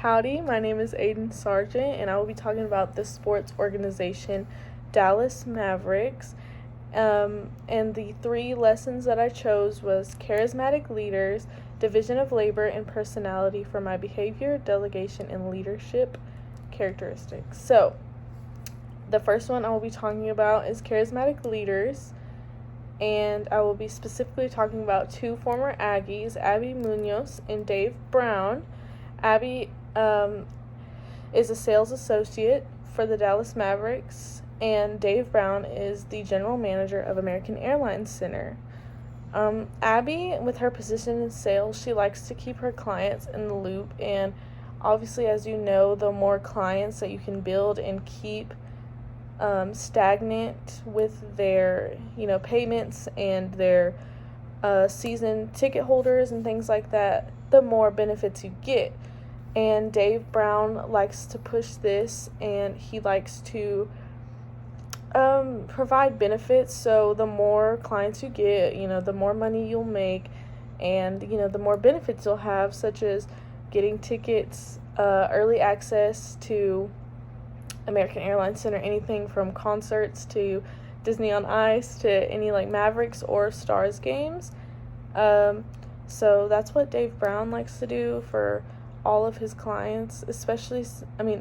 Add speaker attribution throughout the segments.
Speaker 1: Howdy, my name is Aiden Sargent, and I will be talking about the sports organization Dallas Mavericks. And the 3 lessons that I chose was charismatic leaders, division of labor, and personality for my behavior, delegation, and leadership characteristics. So, the first one I will be talking about is charismatic leaders, and I will be specifically talking about 2 former Aggies, Abby Munoz and Dave Brown. Abby is a sales associate for the Dallas Mavericks, and Dave Brown is the general manager of American Airlines Center. Abby, with her position in sales, she likes to keep her clients in the loop, and obviously, as you know, the more clients that you can build and keep stagnant with their payments and their season ticket holders and things like that, the more benefits you get. And Dave Brown likes to push this, and he likes to provide benefits. So the more clients you get, the more money you'll make, and the more benefits you'll have, such as getting tickets, early access to American Airlines Center, anything from concerts to Disney on Ice to any Mavericks or Stars games. So that's what Dave Brown likes to do for all of his clients,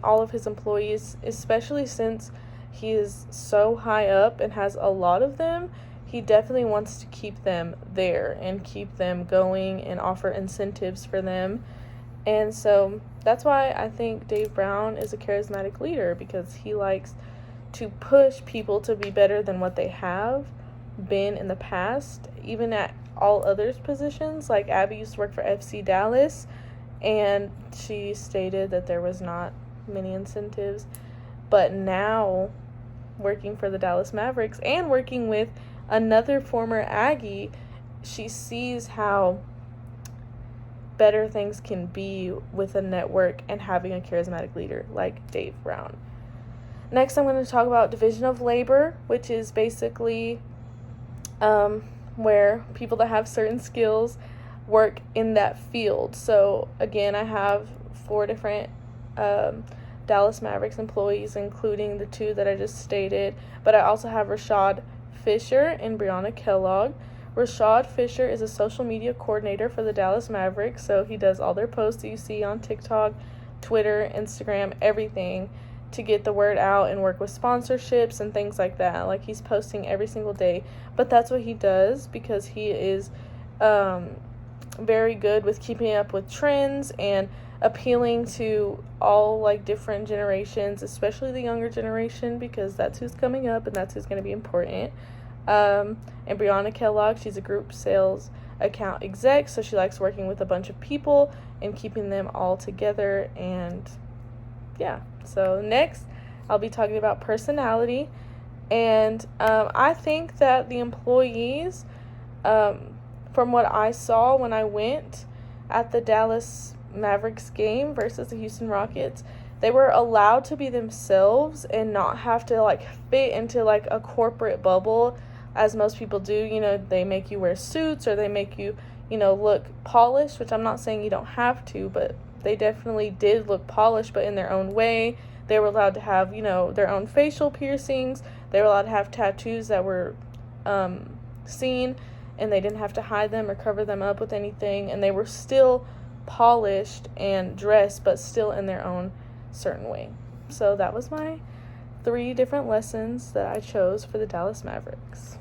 Speaker 1: all of his employees, especially since he is so high up and has a lot of them. He definitely wants to keep them there and keep them going and offer incentives for them. And so that's why I think Dave Brown is a charismatic leader, because he likes to push people to be better than what they have been in the past, even at all others positions. Like Abby used to work for FC Dallas, and she stated that there was not many incentives. But now, working for the Dallas Mavericks and working with another former Aggie, she sees how better things can be with a network and having a charismatic leader like Dave Brown. Next, I'm going to talk about division of labor, which is basically where people that have certain skills work in that field. So again, I have 4 different Dallas Mavericks employees, including the 2 that I just stated, but I also have Rashad Fisher and Brianna Kellogg. Rashad Fisher is a social media coordinator for the Dallas Mavericks, so he does all their posts that you see on TikTok, Twitter, Instagram, everything, to get the word out and work with sponsorships and things like that. He's posting every single day, but that's what he does because he is very good with keeping up with trends and appealing to all different generations, especially the younger generation, because that's who's coming up and that's who's going to be important. And Brianna Kellogg, she's a group sales account exec, so she likes working with a bunch of people and keeping them all together. And yeah, so next I'll be talking about personality. And I think that the employees, from what I saw when I went at the Dallas Mavericks game versus the Houston Rockets, they were allowed to be themselves and not have to fit into a corporate bubble as most people do. They make you wear suits, or they make you look polished, which I'm not saying you don't have to, but they definitely did look polished, but in their own way. They were allowed to have their own facial piercings. They were allowed to have tattoos that were seen, and they didn't have to hide them or cover them up with anything, and they were still polished and dressed, but still in their own certain way. So that was my 3 different lessons that I chose for the Dallas Mavericks.